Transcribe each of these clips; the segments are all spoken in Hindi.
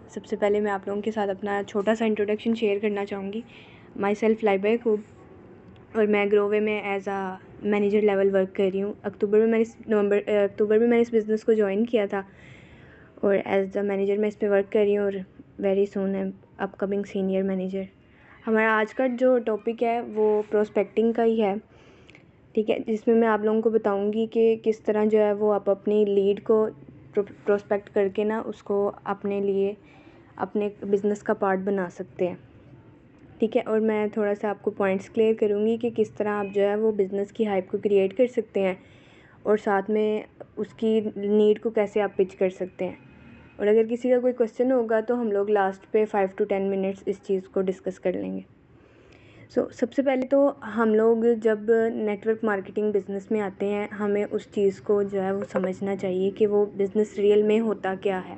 सबसे पहले मैं आप लोगों के साथ अपना छोटा सा इंट्रोडक्शन शेयर करना चाहूँगी। माई सेल्फ लाइबा खूब, और मैं ग्रोवे में एज आ मैनेजर लेवल वर्क कर रही हूँ। अक्टूबर में मैंने इस बिज़नेस को ज्वाइन किया था और एज द मैनेजर मैं इस पर वर्क कर रही हूँ और वेरी सून है अपकमिंग सीनियर मैनेजर। हमारा आज का जो टॉपिक है वो प्रोस्पेक्टिंग का ही है, ठीक है, जिसमें मैं आप लोगों को बताऊंगी कि किस तरह जो है वो आप अपनी लीड को प्रोस्पेक्ट करके ना उसको अपने लिए अपने बिज़नेस का पार्ट बना सकते हैं, ठीक है। और मैं थोड़ा सा आपको पॉइंट्स क्लियर करूँगी कि किस तरह आप जो है वो बिज़नेस की हाइप को क्रिएट कर सकते हैं और साथ में उसकी नीड को कैसे आप पिच कर सकते हैं। और अगर किसी का कोई क्वेश्चन होगा तो हम लोग लास्ट पे 5 to 10 मिनट्स इस चीज़ को डिस्कस कर लेंगे। सबसे पहले तो हम लोग जब नेटवर्क मार्केटिंग बिज़नेस में आते हैं, हमें उस चीज़ को जो है वो समझना चाहिए कि वो बिज़नेस रियल में होता क्या है,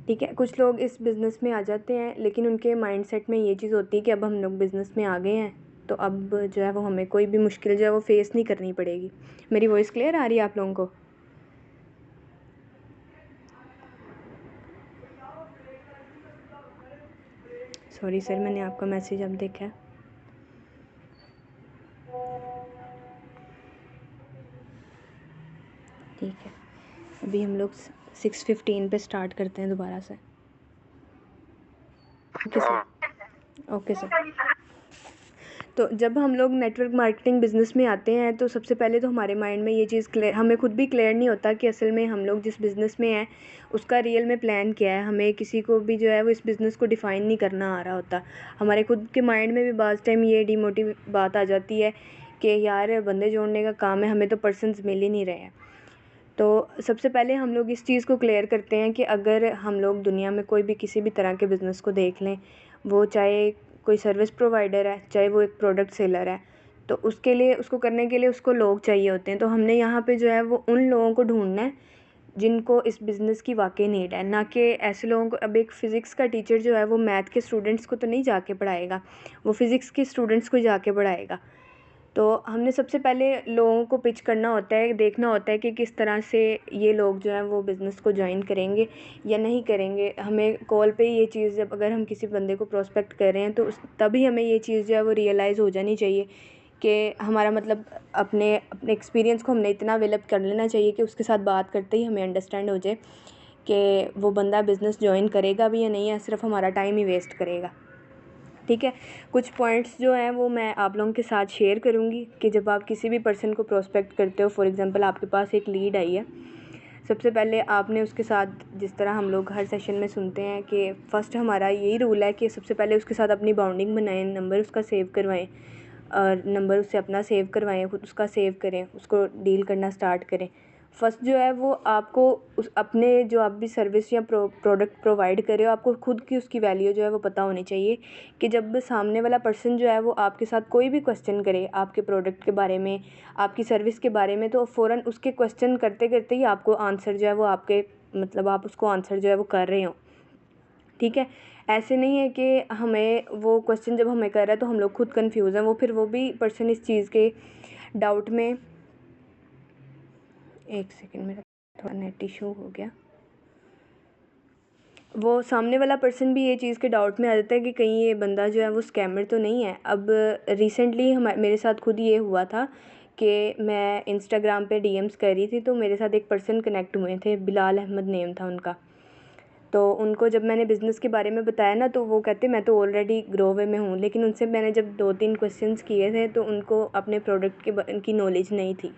ठीक है। कुछ लोग इस बिज़नेस में आ जाते हैं लेकिन उनके माइंडसेट में ये चीज़ होती है कि अब हम लोग बिज़नेस में आ गए हैं तो अब जो है वो हमें कोई भी मुश्किल जो है वो फेस नहीं करनी पड़ेगी। मेरी वॉइस क्लियर आ रही है आप लोगों को? सॉरी सर, मैंने आपका मैसेज अब देखा है। ठीक है, अभी हम लोग 6:15 पे स्टार्ट करते हैं दोबारा से। Okay sir, okay sir. तो जब हम लोग नेटवर्क मार्केटिंग बिज़नेस में आते हैं तो सबसे पहले तो हमारे माइंड में ये चीज़ क्लियर, हमें खुद भी क्लियर नहीं होता कि असल में हम लोग जिस बिज़नेस में हैं उसका रियल में प्लान क्या है। हमें किसी को भी जो है वो इस बिज़नेस को डिफ़ाइन नहीं करना आ रहा होता। हमारे खुद के माइंड में भी बाज़ टाइम ये डिमोटिव बात आ जाती है कि यार बंदे जोड़ने का काम है, हमें तो पर्सन्स मिल ही नहीं रहे हैं। तो सबसे पहले हम लोग इस चीज़ को क्लियर करते हैं कि अगर हम लोग दुनिया में कोई भी किसी भी तरह के बिज़नेस को देख लें, वो चाहे कोई सर्विस प्रोवाइडर है, चाहे वो एक प्रोडक्ट सेलर है, तो उसके लिए उसको करने के लिए उसको लोग चाहिए होते हैं। तो हमने यहाँ पे जो है वो उन लोगों को ढूंढना है जिनको इस बिज़नेस की वाकई नीड है, ना कि ऐसे लोगों को। अब एक फ़िज़िक्स का टीचर जो है वो मैथ के स्टूडेंट्स को तो नहीं जाके पढ़ाएगा, वो फ़िज़िक्स के स्टूडेंट्स को जाके पढ़ाएगा। तो हमने सबसे पहले लोगों को पिच करना होता है, देखना होता है कि किस तरह से ये लोग जो हैं वो बिज़नेस को ज्वाइन करेंगे या नहीं करेंगे। हमें कॉल पे ये चीज़, जब अगर हम किसी बंदे को प्रोस्पेक्ट कर रहे हैं तो तभी हमें ये चीज़ जो है वो रियलाइज़ हो जानी चाहिए कि हमारा मतलब अपने अपने एक्सपीरियंस को हमने इतना डेवलप कर लेना चाहिए कि उसके साथ बात करते ही हमें अंडरस्टैंड हो जाए कि वो बंदा बिज़नेस ज्वाइन करेगा भी या नहीं, या सिर्फ हमारा टाइम ही वेस्ट करेगा, ठीक है। कुछ पॉइंट्स जो हैं वो मैं आप लोगों के साथ शेयर करूँगी कि जब आप किसी भी पर्सन को प्रोस्पेक्ट करते हो, फॉर एग्ज़ाम्पल आपके पास एक लीड आई है, सबसे पहले आपने उसके साथ, जिस तरह हम लोग हर सेशन में सुनते हैं कि फ़र्स्ट हमारा यही रूल है कि सबसे पहले उसके साथ अपनी बाउंडिंग बनाएं, नंबर उसका सेव करवाएं और नंबर उससे अपना सेव करवाएं, खुद उसका सेव करें, उसको डील करना स्टार्ट करें। फ़र्स्ट जो है वो आपको उस अपने जो आप भी सर्विस या प्रोडक्ट प्रोवाइड कर रहे हो, आपको खुद की उसकी वैल्यू जो है वो पता होनी चाहिए कि जब सामने वाला पर्सन जो है वो आपके साथ कोई भी क्वेश्चन करे आपके प्रोडक्ट के बारे में, आपकी सर्विस के बारे में, तो फ़ौरन उसके क्वेश्चन करते करते ही आपको आंसर जो है वो आपके मतलब आप उसको आंसर जो है वो कर रहे हो, ठीक है। ऐसे नहीं है कि हमें वो क्वेश्चन जब हमें कर रहा है तो हम लोग खुद कंफ्यूज हैं, वो भी पर्सन इस चीज़ के डाउट में। एक सेकंड, मेरा थोड़ा नेट इशू हो गया। वो सामने वाला पर्सन भी ये चीज़ के डाउट में आ जाता है कि कहीं ये बंदा जो है वो स्कैमर तो नहीं है। अब रिसेंटली मेरे साथ खुद ये हुआ था कि मैं इंस्टाग्राम पे डीएम्स कर रही थी, तो मेरे साथ एक पर्सन कनेक्ट हुए थे, बिलाल अहमद नेम था उनका। तो उनको जब मैंने बिज़नेस के बारे में बताया ना, तो वो कहते मैं तो ऑलरेडी ग्रोवे में हूँ, लेकिन उनसे मैंने जब 2-3 क्वेश्चंस किए थे तो उनको अपने प्रोडक्ट की नॉलेज नहीं थी,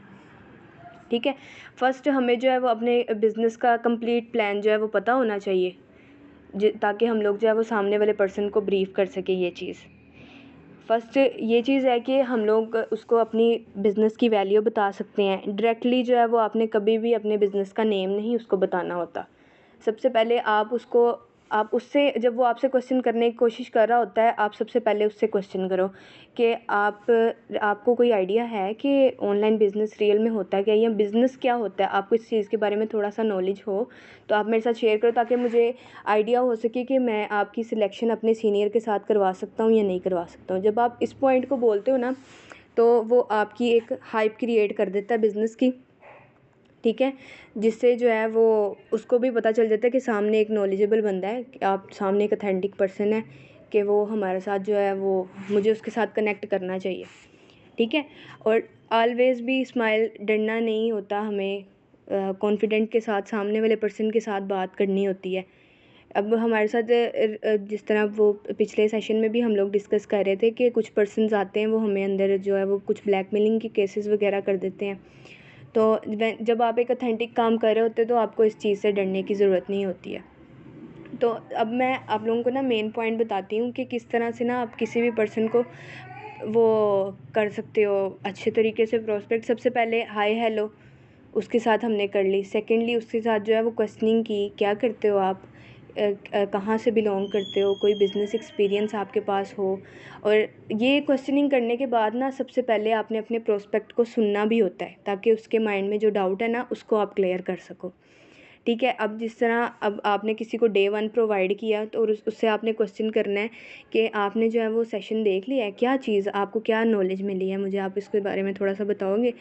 ठीक है। फ़र्स्ट हमें जो है वो अपने बिज़नेस का कंप्लीट प्लान जो है वो पता होना चाहिए, ताकि हम लोग जो है वो सामने वाले पर्सन को ब्रीफ़ कर सके। ये चीज़ फ़र्स्ट ये चीज़ है कि हम लोग उसको अपनी बिज़नेस की वैल्यू बता सकते हैं। डायरेक्टली जो है वो आपने कभी भी अपने बिज़नेस का नेम नहीं उसको बताना होता। सबसे पहले आप उससे, जब वो आपसे क्वेश्चन करने की कोशिश कर रहा होता है, आप सबसे पहले उससे क्वेश्चन करो कि आपको कोई आइडिया है कि ऑनलाइन बिज़नेस रियल में होता है क्या, या बिज़नेस क्या होता है, आपको इस चीज़ के बारे में थोड़ा सा नॉलेज हो तो आप मेरे साथ शेयर करो, ताकि मुझे आइडिया हो सके कि मैं आपकी सिलेक्शन अपने सीनियर के साथ करवा सकता हूँ या नहीं करवा सकता हूँ। जब आप इस पॉइंट को बोलते हो ना, तो वो आपकी एक हाइप क्रिएट कर देता है बिज़नेस की, ठीक है, जिससे जो है वो उसको भी पता चल जाता है कि सामने एक नॉलेजेबल बंदा है, कि आप सामने एक ऑथेंटिक पर्सन है, कि वो हमारे साथ जो है वो मुझे उसके साथ कनेक्ट करना चाहिए। ठीक है, और ऑलवेज़ भी स्माइल, डरना नहीं होता, हमें कॉन्फिडेंट के साथ सामने वाले पर्सन के साथ बात करनी होती है। अब हमारे साथ जिस तरह वो पिछले सेशन में भी हम लोग डिस्कस कर रहे थे कि कुछ पर्सन्स आते हैं, वो हमें अंदर जो है वो कुछ ब्लैकमेलिंग के केसेस वगैरह कर देते हैं। तो जब आप एक ऑथेंटिक काम कर रहे होते हैं तो आपको इस चीज़ से डरने की ज़रूरत नहीं होती है। तो अब मैं आप लोगों को ना मेन पॉइंट बताती हूँ कि किस तरह से ना आप किसी भी पर्सन को वो कर सकते हो अच्छे तरीके से प्रोस्पेक्ट। सबसे पहले हाय हेलो उसके साथ हमने कर ली। सेकेंडली उसके साथ जो है वो क्वेश्चनिंग की, क्या करते हो आप, कहाँ से बिलोंग करते हो, कोई बिज़नेस एक्सपीरियंस आपके पास हो। और ये क्वेश्चनिंग करने के बाद ना सबसे पहले आपने अपने प्रोस्पेक्ट को सुनना भी होता है, ताकि उसके माइंड में जो डाउट है ना उसको आप क्लियर कर सको। ठीक है, अब जिस तरह अब आपने किसी को डे 1 प्रोवाइड किया तो उससे आपने क्वेश्चन करना है कि आपने जो है वो सेशन देख लिया है, क्या चीज़ आपको, क्या नॉलेज मिली है, मुझे आप इसके बारे में थोड़ा सा बताओगे।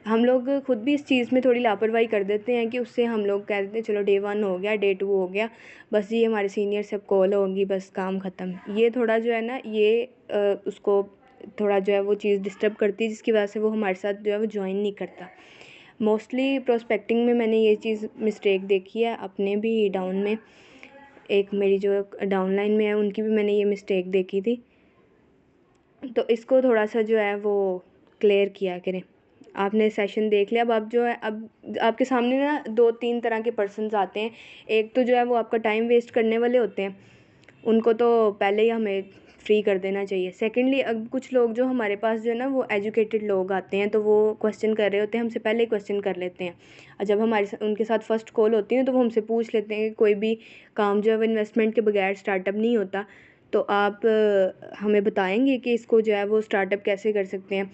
हम लोग खुद भी इस चीज़ में थोड़ी लापरवाही कर देते हैं कि उससे हम लोग कह देते हैं चलो डे 1 हो गया, डे 2 हो गया, बस ये हमारे सीनियर से अब कॉल होगी, बस काम ख़त्म। ये थोड़ा जो है ना ये उसको थोड़ा जो है वो चीज़ डिस्टर्ब करती है, जिसकी वजह से वो हमारे साथ जो है वो ज्वाइन नहीं करता। मोस्टली प्रोस्पेक्टिंग में मैंने ये चीज़ मिस्टेक देखी है अपने भी डाउन में। एक मेरी जो डाउन लाइन में है उनकी भी मैंने ये मिस्टेक देखी थी। तो इसको थोड़ा सा जो है वो क्लियर किया करें। आपने सेशन देख लिया, अब आप जो है अब आपके सामने ना 2-3 तरह के पर्सन्स आते हैं। एक तो जो है वो आपका टाइम वेस्ट करने वाले होते हैं, उनको तो पहले ही हमें फ्री कर देना चाहिए। सेकेंडली अब कुछ लोग जो हमारे पास जो है ना वो एजुकेटेड लोग आते हैं, तो वो क्वेश्चन कर रहे होते हैं, हमसे पहले ही क्वेश्चन कर लेते हैं। और जब हमारे उनके साथ फ़र्स्ट कॉल होती है तो वो हमसे पूछ लेते हैं कि कोई भी काम जो है वो इन्वेस्टमेंट के बगैर स्टार्टअप नहीं होता, तो आप हमें बताएंगे कि इसको जो है वो स्टार्टअप कैसे कर सकते हैं।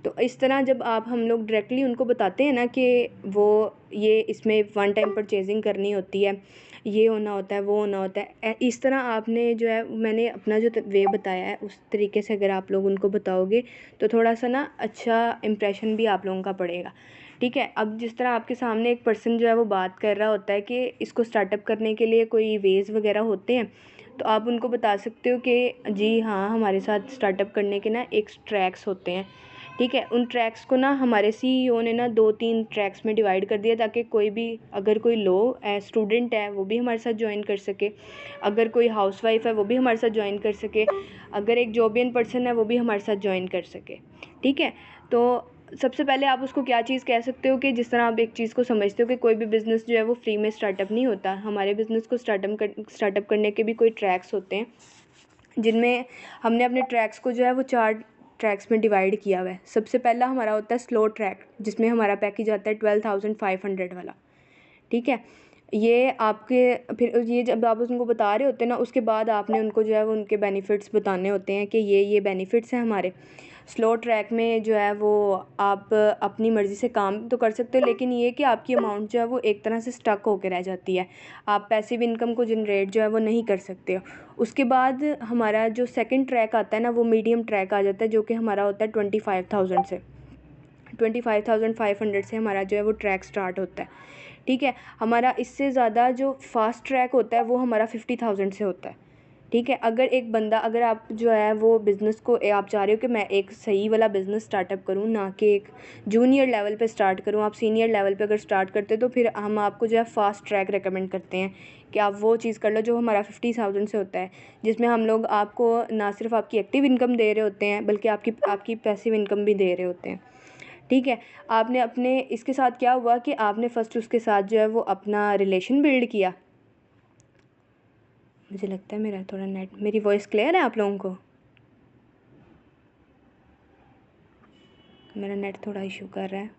तो इस तरह जब आप हम लोग डायरेक्टली उनको बताते हैं ना कि वो ये इसमें वन टाइम परचेजिंग करनी होती है, ये होना होता है, वो होना होता है, इस तरह आपने जो है मैंने अपना जो वे बताया है उस तरीके से अगर आप लोग उनको बताओगे तो थोड़ा सा ना अच्छा इम्प्रेशन भी आप लोगों का पड़ेगा। ठीक है, अब जिस तरह आपके सामने एक पर्सन जो है वो बात कर रहा होता है कि इसको स्टार्टअप करने के लिए कोई वेज़ वगैरह होते हैं, तो आप उनको बता सकते हो कि जी हाँ, हमारे साथ स्टार्टअप करने के ना एक ट्रैक्स होते हैं। ठीक है, उन ट्रैक्स को ना हमारे सीईओ ने ना 2-3 ट्रैक्स में डिवाइड कर दिया, ताकि कोई भी अगर कोई लो स्टूडेंट है वो भी हमारे साथ ज्वाइन कर सके, अगर कोई हाउसवाइफ है वो भी हमारे साथ ज्वाइन कर सके, अगर एक जॉबियन पर्सन है वो भी हमारे साथ ज्वाइन कर सके। ठीक है, तो सबसे पहले आप उसको क्या चीज़ कह सकते हो कि जिस तरह आप एक चीज़ को समझते हो कि कोई भी बिज़नेस जो है वो फ्री में स्टार्टअप नहीं होता। हमारे बिज़नेस को स्टार्टअप करने के भी कोई ट्रैक्स होते हैं, जिनमें हमने अपने ट्रैक्स को जो है वो 4 ट्रैक्स में डिवाइड किया हुआ है। सबसे पहला हमारा होता है स्लो ट्रैक, जिसमें हमारा पैकेज आता है 12,500 वाला। ठीक है, ये आपके फिर ये जब आप उनको बता रहे होते हैं ना, उसके बाद आपने उनको जो है वो उनके बेनिफिट्स बताने होते हैं कि ये बेनिफिट्स हैं हमारे। स्लो ट्रैक में जो है वो आप अपनी मर्ज़ी से काम तो कर सकते हो, लेकिन ये कि आपकी अमाउंट जो है वो एक तरह से स्टक होकर रह जाती है, आप पैसिव इनकम को जनरेट जो है वो नहीं कर सकते हो। उसके बाद हमारा जो सेकंड ट्रैक आता है ना वो मीडियम ट्रैक आ जाता है, जो कि हमारा होता है 25,000 से, 25,500 से हमारा जो है वो ट्रैक स्टार्ट होता है। ठीक है, हमारा इससे ज़्यादा जो फास्ट ट्रैक होता है वो हमारा 50,000 से होता है। ठीक है, अगर एक बंदा, अगर आप जो है वो बिज़नेस को आप चाह रहे हो कि मैं एक सही वाला बिज़नेस स्टार्टअप करूँ, ना कि एक जूनियर लेवल पे स्टार्ट करूँ, आप सीनियर लेवल पे अगर स्टार्ट करते हो तो फिर हम आपको जो है फास्ट ट्रैक रेकमेंड करते हैं कि आप वो चीज़ कर लो जो हमारा 50,000 से होता है, जिसमें हम लोग आपको ना सिर्फ आपकी एक्टिव इनकम दे रहे होते हैं बल्कि आपकी पैसिव इनकम भी दे रहे होते हैं। ठीक है, आपने अपने इसके साथ क्या हुआ कि आपने फ़र्स्ट उसके साथ जो है वो अपना रिलेशन बिल्ड किया। मुझे लगता है मेरा थोड़ा नेट, मेरी वॉइस क्लियर है आप लोगों को? मेरा नेट थोड़ा इशू कर रहा है।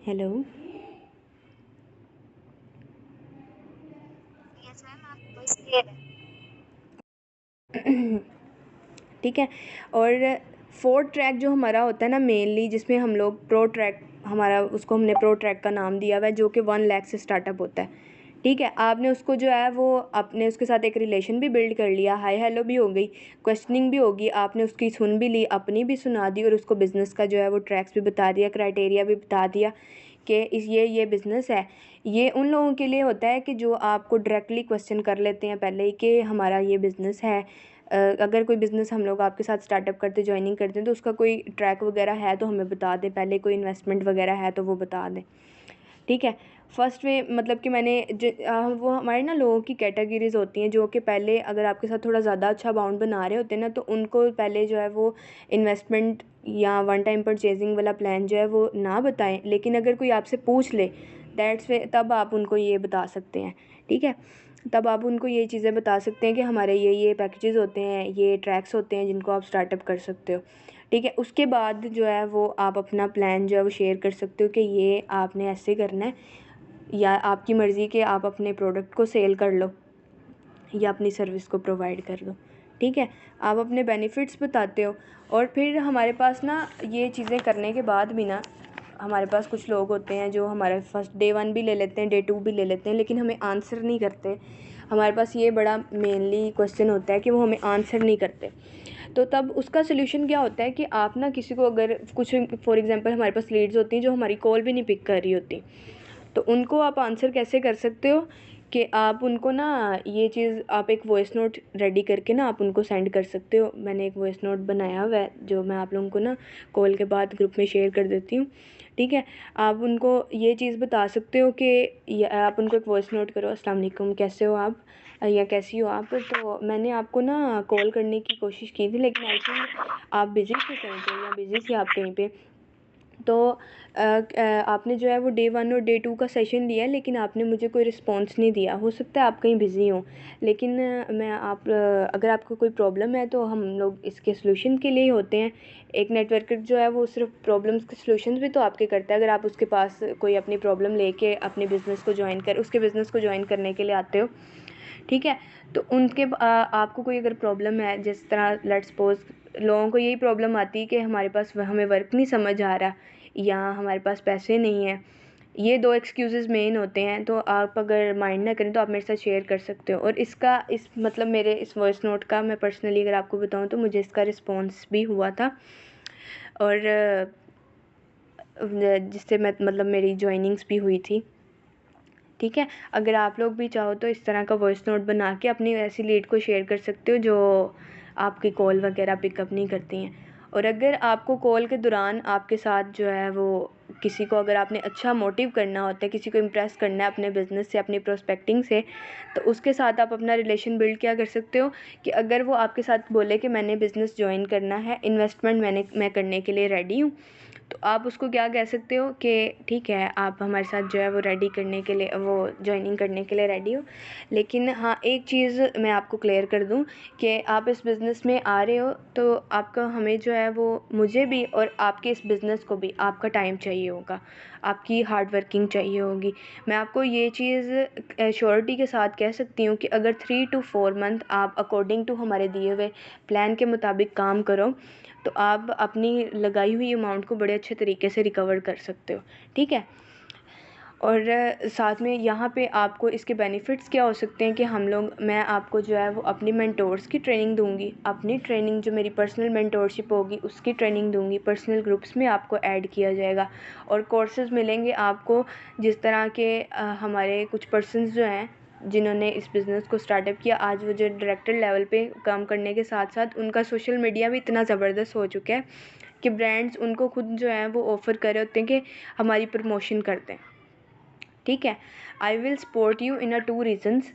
हेलो, यस मैम, आपकी वॉइस क्लियर है। ठीक है, और फोर्थ ट्रैक जो हमारा होता है ना मेनली, जिसमें हम लोग प्रो ट्रैक हमारा उसको हमने प्रो ट्रैक का नाम दिया हुआ है, जो कि 1 लाख से स्टार्टअप होता है। ठीक है, आपने उसको जो है वो आपने उसके साथ एक रिलेशन भी बिल्ड कर लिया, हाय हेलो भी हो गई, क्वेश्चनिंग भी होगी, आपने उसकी सुन भी ली, अपनी भी सुना दी, और उसको बिज़नेस का जो है वो ट्रैक्स भी बता दिया, क्राइटेरिया भी बता दिया कि ये बिज़नेस है। ये उन लोगों के लिए होता है कि जो आपको डायरेक्टली क्वेश्चन कर लेते हैं पहले ही कि हमारा ये बिज़नेस है। अगर कोई बिज़नेस हम लोग आपके साथ स्टार्टअप करते ज्वाइनिंग करते हैं तो उसका कोई ट्रैक वगैरह है तो हमें बता दें, पहले कोई इन्वेस्टमेंट वगैरह है तो वो बता दें। ठीक है, फर्स्ट वे मतलब कि वो हमारे ना लोगों की कैटेगरीज़ होती हैं जो कि पहले अगर आपके साथ थोड़ा ज़्यादा अच्छा अमाउंट बना रहे होते हैं ना, तो उनको पहले जो है वो इन्वेस्टमेंट या वन टाइम परचेजिंग वाला प्लान जो है वो ना बताएं। लेकिन अगर कोई आपसे पूछ ले दैट्स वे तब आप उनको ये बता सकते हैं। ठीक है, तब आप उनको ये चीज़ें बता सकते हैं कि हमारे ये पैकेजेस होते हैं, ये ट्रैक्स होते हैं जिनको आप स्टार्टअप कर सकते हो। ठीक है, उसके बाद जो है वो आप अपना प्लान जो है वो शेयर कर सकते हो कि ये आपने ऐसे करना है, या आपकी मर्ज़ी कि आप अपने प्रोडक्ट को सेल कर लो या अपनी सर्विस को प्रोवाइड कर लो। ठीक है, आप अपने बेनिफिट्स बताते हो। और फिर हमारे पास ना ये चीज़ें करने के बाद भी ना हमारे पास कुछ लोग होते हैं जो हमारे फर्स्ट डे 1 भी ले लेते हैं, डे 2 भी ले लेते हैं, लेकिन हमें आंसर नहीं करते। हमारे पास ये बड़ा मेनली क्वेश्चन होता है कि वो हमें आंसर नहीं करते। तो तब उसका सलूशन क्या होता है कि आप ना किसी को अगर कुछ फॉर एग्ज़ाम्पल हमारे पास लीड्स होती हैं जो हमारी कॉल भी नहीं पिक कर रही होती, तो उनको आप आंसर कैसे कर सकते हो कि आप उनको ना ये चीज़ आप एक वॉइस नोट रेडी करके ना आप उनको सेंड कर सकते हो। मैंने एक वॉइस नोट बनाया हुआ है जो मैं आप लोगों को ना कॉल के बाद ग्रुप में शेयर कर देती हूँ। ठीक है, आप उनको ये चीज़ बता सकते हो कि आप उनको एक वॉइस नोट करो, अस्सलाम वालेकुम, कैसे हो आप या कैसी हो आप, तो मैंने आपको ना कॉल करने की कोशिश की थी लेकिन आई थिंक आप बिज़ी थे कहीं पे या बिज़ी थी आप कहीं पे। तो आपने जो है वो डे 1 और डे 2 का सेशन लिया लेकिन आपने मुझे कोई रिस्पॉन्स नहीं दिया। हो सकता है आप कहीं बिज़ी हों, लेकिन अगर आपको कोई प्रॉब्लम है तो हम लोग इसके सॉल्यूशन के लिए ही होते हैं। एक नेटवर्कर जो है वो सिर्फ प्रॉब्लम्स के सॉल्यूशंस भी तो आपके करता है। अगर आप उसके पास कोई अपनी प्रॉब्लम लेके अपने बिज़नेस को उसके बिज़नेस को जॉइन करने के लिए आते हो, ठीक है, तो आपको कोई अगर प्रॉब्लम है, जिस तरह लेट्स सपोज़ लोगों को यही प्रॉब्लम आती है कि हमारे पास हमें वर्क नहीं समझ आ रहा या हमारे पास पैसे नहीं हैं, ये 2 एक्सक्यूज़ेज़ मेन होते हैं। तो आप अगर माइंड ना करें तो आप मेरे साथ शेयर कर सकते हो। और इस मतलब मेरे इस वॉइस नोट का मैं पर्सनली अगर आपको बताऊँ तो मुझे इसका रिस्पॉन्स भी हुआ था, और जिससे मैं मतलब मेरी जॉइनिंग्स भी हुई थी। ठीक है, अगर आप लोग भी चाहो तो इस तरह का वॉइस नोट बना के अपनी ऐसी लीड को शेयर कर सकते हो जो आपकी कॉल वगैरह पिकअप नहीं करती हैं। और अगर आपको कॉल के दौरान आपके साथ जो है वो किसी को अगर आपने अच्छा मोटिव करना होता है, किसी को इम्प्रेस करना है अपने बिज़नेस से, अपनी प्रोस्पेक्टिंग से, तो उसके साथ आप अपना रिलेशन बिल्ड क्या कर सकते हो कि अगर वो आपके साथ बोले कि मैंने बिज़नेस जॉइन करना है, इन्वेस्टमेंट मैं करने के लिए रेडी हूँ, तो आप उसको क्या कह सकते हो कि ठीक है, आप हमारे साथ जो है वो रेडी करने के लिए वो जॉइनिंग करने के लिए रेडी हो। लेकिन हाँ, एक चीज़ मैं आपको क्लियर कर दूं कि आप इस बिज़नेस में आ रहे हो तो आपका हमें जो है वो मुझे भी और आपके इस बिज़नेस को भी आपका टाइम चाहिए होगा, आपकी हार्ड वर्किंग चाहिए होगी। मैं आपको ये चीज़ श्योरिटी के साथ कह सकती हूँ कि अगर 3 to 4 मंथ आप अकॉर्डिंग टू हमारे दिए हुए प्लान के मुताबिक काम करो तो आप अपनी लगाई हुई अमाउंट को बड़े अच्छे तरीके से रिकवर कर सकते हो। ठीक है, और साथ में यहाँ पे आपको इसके बेनिफिट्स क्या हो सकते हैं कि मैं आपको जो है वो अपनी मेंटोर्स की ट्रेनिंग दूँगी, अपनी ट्रेनिंग जो मेरी पर्सनल मेंटोरशिप होगी उसकी ट्रेनिंग दूँगी, पर्सनल ग्रुप्स में आपको ऐड किया जाएगा और कोर्सेज़ मिलेंगे आपको। जिस तरह के हमारे कुछ पर्सन्स जो हैं जिन्होंने इस बिज़नेस को स्टार्टअप किया, आज वो जो डायरेक्टर लेवल पे काम करने के साथ साथ उनका सोशल मीडिया भी इतना ज़बरदस्त हो चुका है कि ब्रांड्स उनको खुद जो है वो ऑफ़र कर रहे होते हैं कि हमारी प्रमोशन कर दें। ठीक है, I will support you in 2 reasons.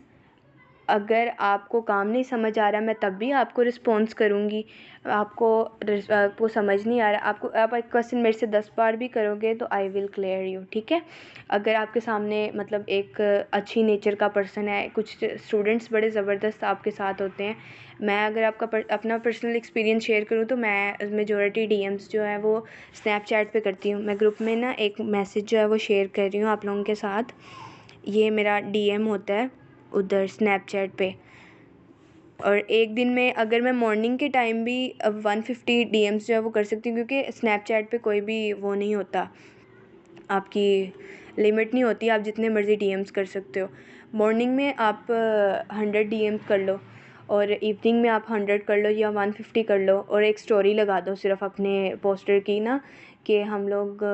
अगर आपको काम नहीं समझ आ रहा मैं तब भी आपको रिस्पॉन्स करूँगी। आपको समझ नहीं आ रहा, आप एक क्वेश्चन मेरे से 10 बार भी करोगे तो आई विल क्लियर यू। ठीक है, अगर आपके सामने मतलब एक अच्छी नेचर का पर्सन है, कुछ स्टूडेंट्स बड़े ज़बरदस्त आपके साथ होते हैं। मैं अगर अपना पर्सनल एक्सपीरियंस शेयर करूँ तो मैं मेजॉरिटी डीएम्स जो है वो स्नैपचैट पे करती हूँ। मैं ग्रुप में ना एक मैसेज जो है वो शेयर कर रही हूँ आप लोगों के साथ, ये मेरा डीएम होता है उधर स्नैपचैट पे। और एक दिन में अगर मैं मॉर्निंग के टाइम भी 150 डीएम्स जो है वो कर सकती हूँ, क्योंकि स्नैपचैट पे कोई भी वो नहीं होता, आपकी लिमिट नहीं होती, आप जितने मर्ज़ी डीएम्स कर सकते हो। मॉर्निंग में आप 100 डीएम्स कर लो और इवनिंग में आप 100 कर लो या 150 कर लो, और एक स्टोरी लगा दो सिर्फ अपने पोस्टर की ना, कि हम लोग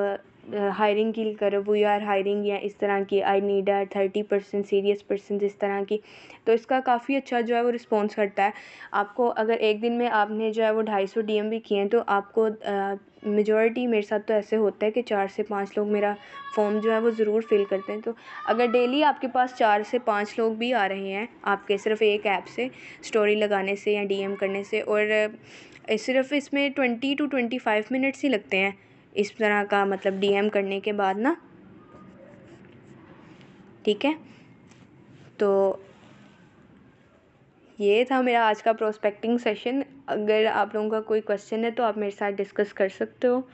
हायरिंग की करो, वी आर हायरिंग, या इस तरह की, आई नीड 30% सीरियस पर्सन, इस तरह की। तो इसका काफ़ी अच्छा जो है वो रिस्पॉन्स करता है आपको। अगर एक दिन में आपने जो है वो 250 डीएम भी किए हैं तो आपको मेजॉरिटी, मेरे साथ तो ऐसे होता है कि 4 से 5 लोग मेरा फॉर्म जो है वो ज़रूर फिल करते हैं। तो अगर डेली आपके पास 4 से 5 लोग भी आ रहे हैं आपके सिर्फ एक ऐप से स्टोरी लगाने से या डीएम करने से, और सिर्फ इसमें 20 to 25 मिनट्स ही लगते हैं इस तरह का, मतलब डीएम करने के बाद ना, ठीक है। तो ये था मेरा आज का प्रोस्पेक्टिंग सेशन। अगर आप लोगों का कोई क्वेश्चन है तो आप मेरे साथ डिस्कस कर सकते हो।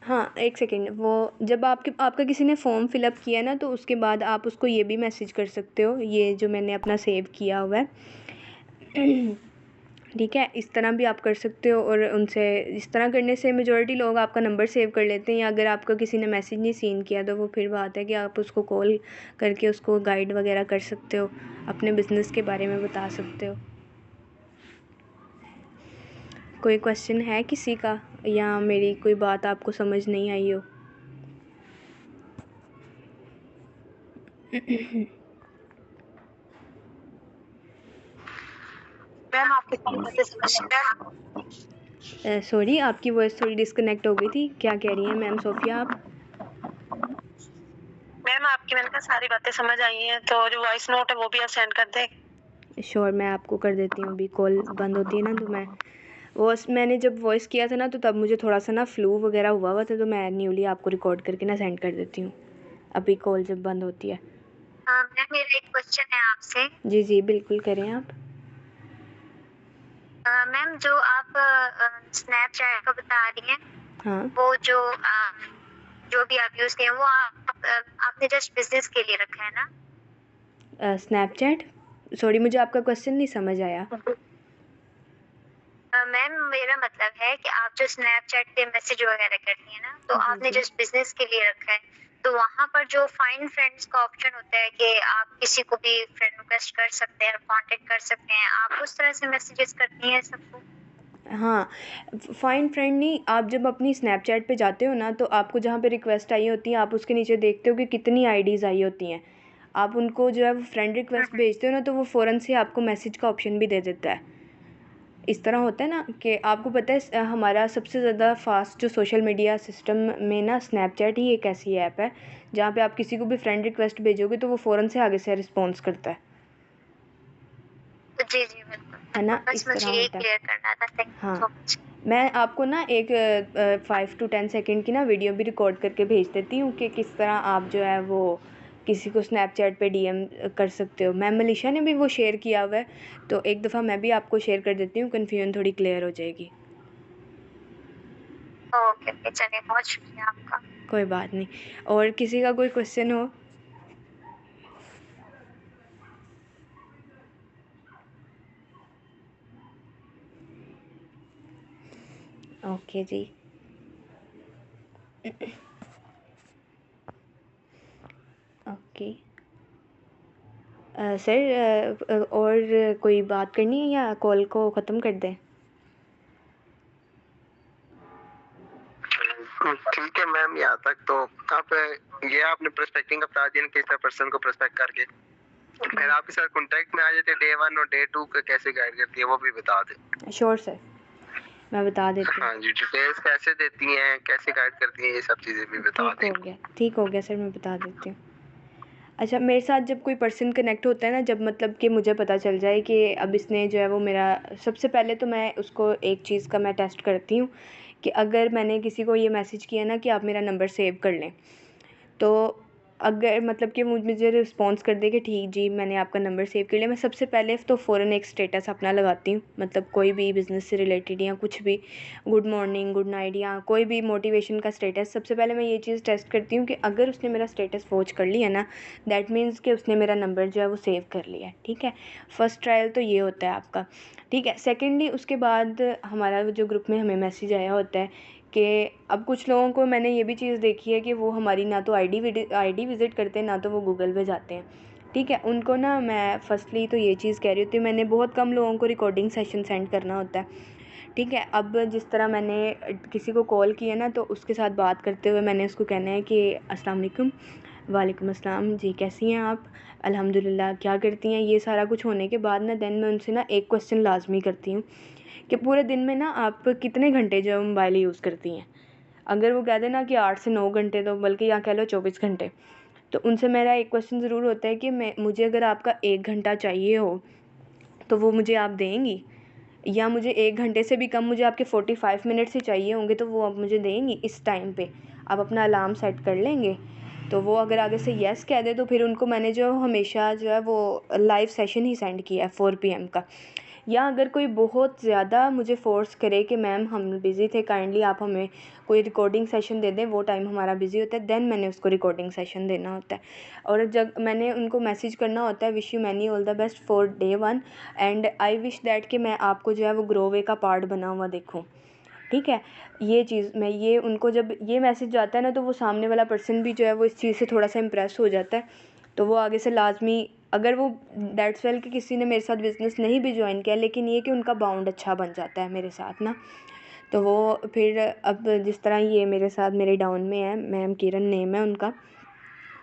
हाँ, एक सेकेंड, वो जब आपका किसी ने फॉर्म फिलअप किया ना, तो उसके बाद आप उसको ये भी मैसेज कर सकते हो, ये जो मैंने अपना सेव किया हुआ है ठीक है, इस तरह भी आप कर सकते हो। और उनसे इस तरह करने से मेजॉरिटी लोग आपका नंबर सेव कर लेते हैं, या अगर आपका किसी ने मैसेज नहीं सीन किया तो वो फिर बात है कि आप उसको कॉल करके उसको गाइड वगैरह कर सकते हो, अपने बिज़नेस के बारे में बता सकते हो। कोई क्वेश्चन है किसी का, या मेरी कोई बात आपको समझ नहीं आई हो? मैम आपकी सारी बातें समझ सॉरी, आपकी वॉइस थोड़ी डिस्कनेक्ट हो गई थी। क्या कह रही हैं मैम सोफिया आप? मैम आपकी मैंने कहा सारी बातें समझ आई हैं, तो जो वॉइस नोट है वो भी आप सेंड कर दें। श्योर, मैं आपको कर देती हूँ। अभी कॉल बंद होती है ना, तो मैंने जब वॉइस किया था ना, तो तब मुझे थोड़ा सा ना फ्लू वगैरह हुआ था, तो मैं न्यूली आपको रिकॉर्ड करके ना सेंड कर देती हूँ अभी कॉल जब बंद होती है। मैम मेरा एक क्वेश्चन है आपसे। जी जी बिल्कुल करें आप। मैम जो आप स्नैपचैट का बता रही हैं, हाँ, वो जो भी आप यूज किए वो आपने जस्ट बिजनेस के लिए रखा है ना? स्नैपचैट, सॉरी मुझे आपका क्वेश्चन नहीं समझ आया। मैम मेरा मतलब है कि आप जो स्नैपचैट पे मैसेज वगैरह करती हैं ना, तो जी आपने जी। जस्ट बिजनेस के लिए रखा है, तो वहाँ पर जो फाइंड फ्रेंड्स का ऑप्शन होता है कि आप किसी को भी फ्रेंड रिक्वेस्ट कर सकते हैं, कांटेक्ट कर सकते हैं, आप उस तरह से मैसेजेस करती हैं सबको? हाँ, फाइंड फ्रेंड नहीं, आप जब अपनी स्नैपचैट पे जाते हो ना, तो आपको जहाँ पे रिक्वेस्ट आई होती है आप उसके नीचे देखते हो कि कितनी आईडीज़ आई होती हैं। आप उनको जो है वो फ्रेंड रिक्वेस्ट भेजते हो ना, तो वो फ़ौरन से आपको मैसेज का ऑप्शन भी दे देता है। इस तरह होता है ना कि आपको पता है हमारा सबसे ज़्यादा फास्ट जो सोशल मीडिया सिस्टम में ना स्नैपचैट ही एक ऐसी ऐप है जहाँ पे आप किसी को भी फ्रेंड रिक्वेस्ट भेजोगे तो वो फ़ौरन से आगे से रिस्पॉन्स करता है जी जी बिल्कुल है ना, बस इस तरह मुझे ये होता है। क्लियर करना था। थैंक यू हाँ, सो मच। मैं आपको ना एक 5 to 10 सेकेंड की ना वीडियो भी रिकॉर्ड करके भेज देती हूँ कि किस तरह आप जो है वो किसी को स्नैपचैट पे डीएम कर सकते हो। मैम मनीषा ने भी वो शेयर किया हुआ है, तो एक दफ़ा मैं भी आपको शेयर कर देती हूँ, कन्फ्यूजन थोड़ी क्लियर हो जाएगी। ओके ओके, चलिए बहुत शुक्रिया आपका। कोई बात नहीं। और किसी का कोई क्वेश्चन हो? ओके जी। ओके सर, और कोई बात करनी है या कॉल को ख़त्म कर दें? ठीक है मैम, यहाँ तक तो आप ये आपने प्रोस्पेक्टिंग का बता दिया किस तरह पर्सन को प्रोस्पेक्ट करके, फिर आपके साथ कांटेक्ट में आ जाते डे 1 और डे 2 का कैसे गाइड करती है वो भी बता दें। श्योर सर, मैं बता देती हूँ। हाँ जी, डिटेल्स कैसे देती हैं, कैसे गाइड करती हैं, ये सब चीज़ें भी बता ठीक दें। हो गया, ठीक हो गया सर, मैं बता देती हूँ। अच्छा, मेरे साथ जब कोई पर्सन कनेक्ट होता है ना, जब मतलब कि मुझे पता चल जाए कि अब इसने जो है वो मेरा, सबसे पहले तो मैं उसको एक चीज़ का मैं टेस्ट करती हूँ कि अगर मैंने किसी को ये मैसेज किया ना कि आप मेरा नंबर सेव कर लें, तो अगर मतलब कि मुझे रिस्पॉन्स कर दे कि ठीक जी मैंने आपका नंबर सेव कर लिया, मैं सबसे पहले तो फ़ौरन एक स्टेटस अपना लगाती हूँ, मतलब कोई भी बिज़नेस से रिलेटेड या कुछ भी, गुड मॉर्निंग, गुड नाइट या कोई भी मोटिवेशन का स्टेटस। सबसे पहले मैं ये चीज़ टेस्ट करती हूँ कि अगर उसने मेरा स्टेटस वॉच कर लिया ना, दैट मीन्स कि उसने मेरा नंबर जो है वो सेव कर लिया है, ठीक है। फर्स्ट ट्रायल तो ये होता है आपका, ठीक है। सेकेंडली उसके बाद हमारा जो ग्रुप में हमें मैसेज आया होता है कि अब कुछ लोगों को मैंने ये भी चीज़ देखी है कि वो हमारी ना तो आईडी विज़िट करते हैं, ना तो वो गूगल पे जाते हैं, ठीक है। उनको ना मैं फर्स्टली तो ये चीज़ कह रही होती हूँ, मैंने बहुत कम लोगों को रिकॉर्डिंग सेशन सेंड करना होता है, ठीक है। अब जिस तरह मैंने किसी को कॉल किया ना, तो उसके साथ बात करते हुए मैंने उसको कहना है कि अस्सलाम वालेकुम। वालेकुम अस्सलाम जी, कैसी हैं आप? अल्हम्दुलिल्लाह। क्या करती हैं? ये सारा कुछ होने के बाद ना देन मैं उनसे ना एक क्वेश्चन लाजमी करती हूँ कि पूरे दिन में ना आप कितने घंटे जो मोबाइल यूज़ करती हैं। अगर वो कह दें ना कि 8 से 9 घंटे, तो बल्कि या कह लो 24 घंटे, तो उनसे मेरा एक क्वेश्चन ज़रूर होता है कि मुझे अगर आपका 1 घंटा चाहिए हो तो वो मुझे आप देंगी, या मुझे 1 घंटे से भी कम मुझे आपके 45 मिनट्स ही चाहिए होंगे तो वो आप मुझे देंगी इस टाइम पे, आप अपना अलार्म सेट कर लेंगे। तो वो अगर आगे से येस कह दे तो फिर उनको मैंने जो हमेशा जो है वो लाइव सेशन ही सेंड किया है 4 PM का। या अगर कोई बहुत ज़्यादा मुझे फ़ोर्स करे कि मैम हम बिज़ी थे, काइंडली आप हमें कोई रिकॉर्डिंग सेशन दे दें, वो टाइम हमारा बिज़ी होता है, देन मैंने उसको रिकॉर्डिंग सेशन देना होता है। और जब मैंने उनको मैसेज करना होता है, wish you many all the best for day 1 and I wish that कि मैं आपको जो है वो ग्रो वे का पार्ट बना हुआ देखूँ, ठीक है। ये चीज़ मैं ये उनको जब ये मैसेज जाता है ना, तो वो सामने वाला पर्सन भी जो है वो इस चीज़ से थोड़ा सा इम्प्रेस हो जाता है, तो वो आगे से लाजमी, अगर वो दैट्स वेल कि किसी ने मेरे साथ बिज़नेस नहीं भी ज्वाइन किया, लेकिन ये कि उनका बाउंड अच्छा बन जाता है मेरे साथ ना, तो वो फिर अब जिस तरह ये मेरे साथ मेरे डाउन में है, मैम किरण नेम है उनका,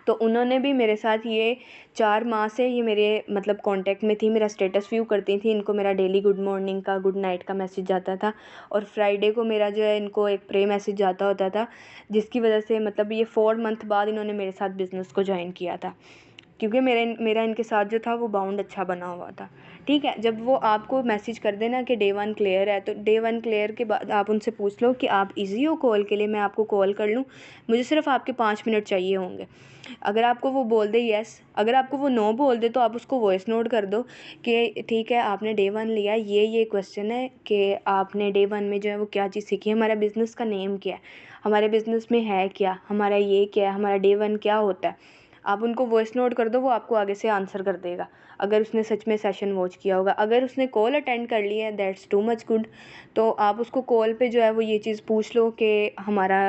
तो उन्होंने भी मेरे साथ ये 4 माह से ये मेरे मतलब कांटेक्ट में थी, मेरा स्टेटस व्यू करती थी, इनको मेरा डेली गुड मॉर्निंग का, गुड नाइट का मैसेज जाता था, और फ्राइडे को मेरा जो है इनको एक प्रे मैसेज जाता होता था, जिसकी वजह से मतलब ये 4 मंथ बाद इन्होंने मेरे साथ बिज़नेस को ज्वाइन किया था, क्योंकि मेरा इनके साथ जो था वो बाउंड अच्छा बना हुआ था, ठीक है। जब वो आपको मैसेज कर देना कि डे 1 क्लियर है, तो डे 1 क्लियर के बाद आप उनसे पूछ लो कि आप इजी हो कॉल के लिए, मैं आपको कॉल कर लूँ, मुझे सिर्फ आपके 5 मिनट चाहिए होंगे। अगर आपको वो बोल दे येस, अगर आपको वो नो बोल दे तो आप उसको वॉइस नोट कर दो कि ठीक है आपने डे 1 लिया, ये क्वेश्चन है कि आपने डे 1 में जो है वो क्या चीज़ सीखी, हमारा बिज़नेस का नेम क्या है, हमारे बिज़नेस में है क्या, हमारा ये क्या है, हमारा डे 1 क्या होता है। आप उनको वॉइस नोट कर दो, वो आपको आगे से आंसर कर देगा, अगर उसने सच में सेशन वॉच किया होगा। अगर उसने कॉल अटेंड कर लिया है, दैट्स टू मच गुड, तो आप उसको कॉल पे जो है वो ये चीज़ पूछ लो कि हमारा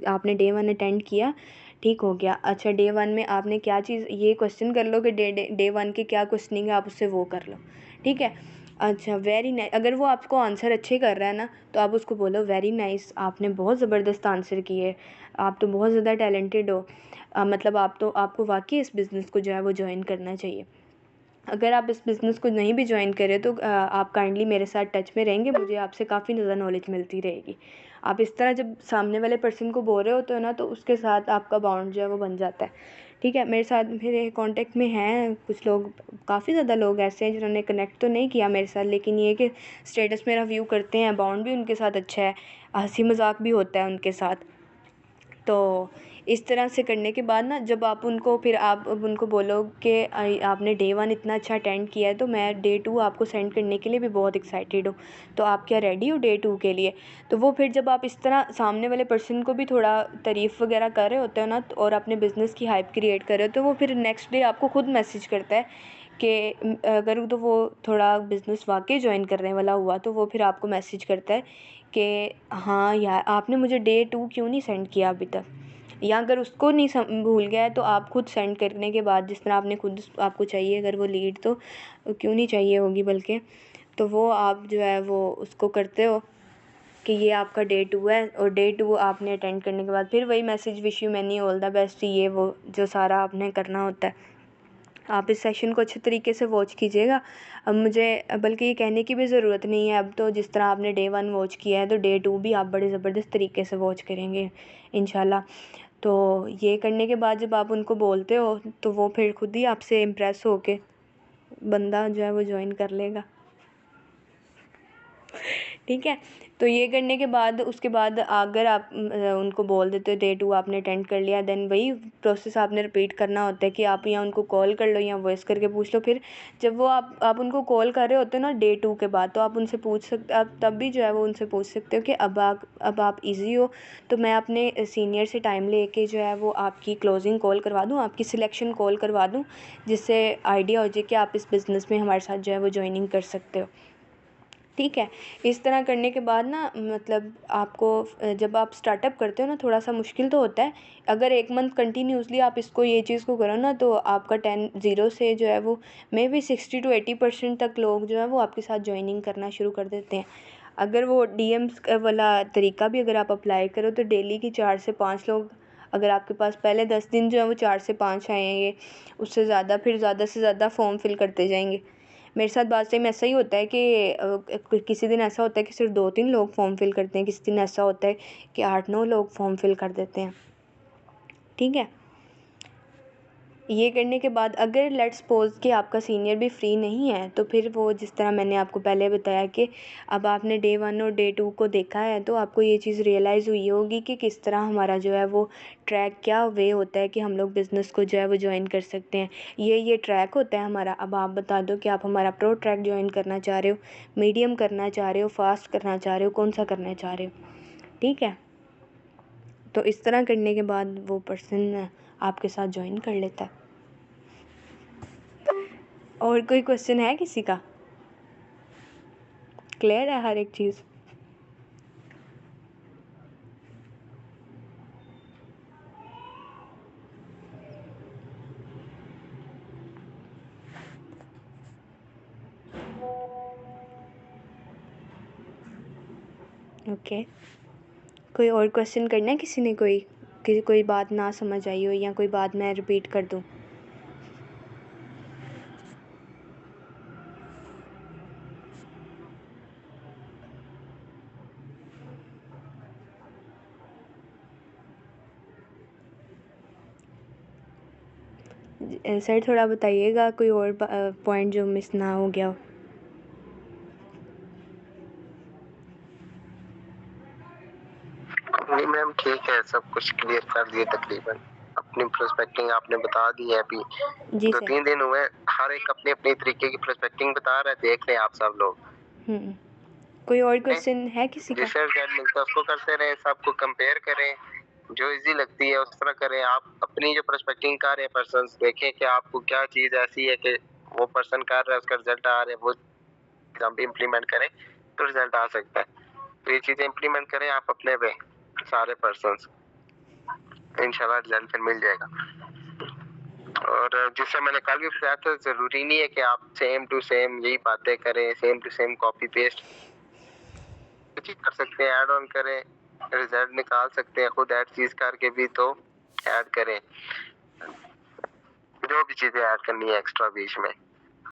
आपने डे 1 अटेंड किया, ठीक हो गया, अच्छा डे 1 में आपने क्या चीज़, ये क्वेश्चन कर लो कि डे 1 के क्या क्वेश्चनिंग है, आप उससे वो कर लो, ठीक है। अच्छा वेरी नाइस, अगर वो आपको आंसर अच्छे कर रहा है ना, तो आप उसको बोलो वेरी नाइस, आपने बहुत ज़बरदस्त आंसर किए, आप तो बहुत ज़्यादा टैलेंटेड हो, मतलब आपको वाकई इस बिज़नेस को जो है वो ज्वाइन करना चाहिए। अगर आप इस बिज़नेस को नहीं भी ज्वाइन करें तो आप काइंडली मेरे साथ टच में रहेंगे, मुझे आपसे काफ़ी ज़्यादा नॉलेज मिलती रहेगी। आप इस तरह जब सामने वाले पर्सन को बोल रहे होते हो ना, तो उसके साथ आपका बाउंड जो है वो बन जाता है, ठीक है। मेरे साथ मेरे कांटेक्ट में हैं कुछ लोग, काफ़ी ज़्यादा लोग ऐसे हैं जिन्होंने कनेक्ट तो नहीं किया मेरे साथ, लेकिन ये कि स्टेटस मेरा व्यू करते हैं, बाउंड भी उनके साथ अच्छा है, हंसी मजाक भी होता है उनके साथ। तो इस तरह से करने के बाद ना, जब आप उनको फिर आप अब उनको बोलो कि आपने डे 1 इतना अच्छा अटेंड किया है, तो मैं डे 2 आपको सेंड करने के लिए भी बहुत एक्साइटेड हूँ, तो आप क्या रेडी हो डे 2 के लिए। तो वो फिर जब आप इस तरह सामने वाले पर्सन को भी थोड़ा तारीफ़ वगैरह कर रहे होते हो ना, और अपने बिज़नेस की हाइप क्रिएट कर रहे हो, तो वो फिर नेक्स्ट डे आपको खुद मैसेज करता है कि अगर तो वो थोड़ा बिज़नेस वाकई ज्वाइन करने वाला हुआ, तो वो फिर आपको मैसेज करता है कि हाँ यार आपने मुझे डे 2 क्यों नहीं सेंड किया अभी तक, या अगर उसको नहीं भूल गया है तो आप खुद सेंड करने के बाद, जिस तरह आपने खुद आपको चाहिए अगर वो लीड, तो क्यों नहीं चाहिए होगी बल्कि, तो वो आप जो है वो उसको करते हो कि ये आपका डे 2 है, और डे 2 आपने अटेंड करने के बाद फिर वही message wish you many all the best, ये वो जो सारा आपने करना होता है। आप इस सेशन को अच्छे तरीके से वॉच कीजिएगा। अब मुझे बल्कि ये कहने की भी ज़रूरत नहीं है, अब तो जिस तरह आपने डे 1 वॉच किया है, तो डे 2 भी आप बड़े ज़बरदस्त तरीके से वॉच करेंगे इंशाल्लाह। तो ये करने के बाद जब आप उनको बोलते हो, तो वो फिर खुद ही आपसे इम्प्रेस होके बंदा जो है वो ज्वाइन कर लेगा। ठीक है। तो ये करने के बाद उसके बाद अगर आप उनको बोल देते हो डे 2 आपने अटेंड कर लिया, देन वही प्रोसेस आपने रिपीट करना होता है कि आप या उनको कॉल कर लो या वॉइस करके पूछ लो। फिर जब वो आप उनको कॉल कर रहे होते हो ना डे 2 के बाद, तो आप उनसे पूछ सकते, आप तब भी जो है वो उनसे पूछ सकते हो कि अब आप ईज़ी हो तो मैं अपने सीनियर से टाइम लेके जो है वो आपकी क्लोजिंग कॉल करवा दूँ, आपकी सिलेक्शन कॉल करवा दूँ, जिससे आइडिया हो जाए कि आप इस बिज़नेस में हमारे साथ जो है वो जॉइनिंग कर सकते हो। ठीक है। इस तरह करने के बाद ना मतलब आपको जब आप स्टार्टअप करते हो ना थोड़ा सा मुश्किल तो होता है। अगर 1 मंथ कंटिन्यूसली आप इसको ये चीज़ को करो ना तो आपका 0 से जो है वो मे बी 60 to 80% तक लोग जो है वो आपके साथ जॉइनिंग करना शुरू कर देते हैं। अगर वो डीएम्स वाला तरीका भी अगर आप अप्लाई करो तो डेली की 4 से 5 लोग, अगर आपके पास पहले 10 दिन जो है वो 4 से 5 आएंगे, उससे ज़्यादा फिर ज़्यादा से ज़्यादा फॉर्म फिल करते जाएंगे। मेरे साथ बहुत टाइम ऐसा ही होता है कि किसी दिन ऐसा होता है कि सिर्फ 2-3 लोग फॉर्म फिल करते हैं, किसी दिन ऐसा होता है कि 8-9 लोग फॉर्म फिल कर देते हैं। ठीक है। ये करने के बाद अगर लेट्स सपोज़ कि आपका सीनियर भी फ्री नहीं है तो फिर वो जिस तरह मैंने आपको पहले बताया कि अब आपने डे 1 और डे 2 को देखा है तो आपको ये चीज़ रियलाइज़ हुई होगी कि किस तरह हमारा जो है वो ट्रैक क्या वे होता है कि हम लोग बिज़नेस को जो है वो ज्वाइन कर सकते हैं। ये ट्रैक होता है हमारा। अब आप बता दो कि आप हमारा प्रो ट्रैक ज्वाइन करना चाह रहे हो, मीडियम करना चाह रहे हो, फास्ट करना चाह रहे हो, कौन सा करना चाह रहे हो। ठीक है। तो इस तरह करने के बाद वो पर्सन आपके साथ ज्वाइन कर लेता है। और कोई क्वेश्चन है किसी का? क्लियर है हर एक चीज़? ओके। कोई और क्वेश्चन करना है किसी ने? कोई बात ना समझ आई हो या कोई बात मैं रिपीट कर दूँ? सर थोड़ा बताइएगा कोई और पॉइंट जो मिस ना हो गया हो। नहीं मैम ठीक है, सब कुछ क्लियर कर दिए तकरीबन। अपनी प्रोस्पेक्टिंग आपने बता दी है। अभी जी सर। 2-3 दिन हुए, हर एक अपनी अपनी तरीके की प्रोस्पेक्टिंग बता रहा है, देख लें आप सब लोग। कोई और क्वेश्चन है किसी का? जिससे रिजल्ट मिलता है उसको करते रहे, सबको कंपेयर करें, जो इजी लगती है उस तरह करें। आप अपनी जो प्रोस्पेक्टिंग कर रहे हैं पर्सन देखें कि आपको क्या चीज़ ऐसी है कि वो पर्सन कर रहा है उसका रिजल्ट आ रहा है, वो हम इम्प्लीमेंट करें तो रिजल्ट आ सकता है। तो ये चीज़ें इम्प्लीमेंट करें आप अपने पे सारे पर्सन, इंशाल्लाह रिजल्ट फिर मिल जाएगा। और जैसे मैंने कल भी बताया था, जरूरी नहीं है कि आप सेम टू सेम यही बातें करें, same to same copy paste कर सकते हैं, ऐड ऑन करें, रिजल्ट निकाल सकते हैं खुद ऐड चीज करके भी, तो ऐड करें जो भी चीजें ऐड करनी है एक्स्ट्रा बीच में।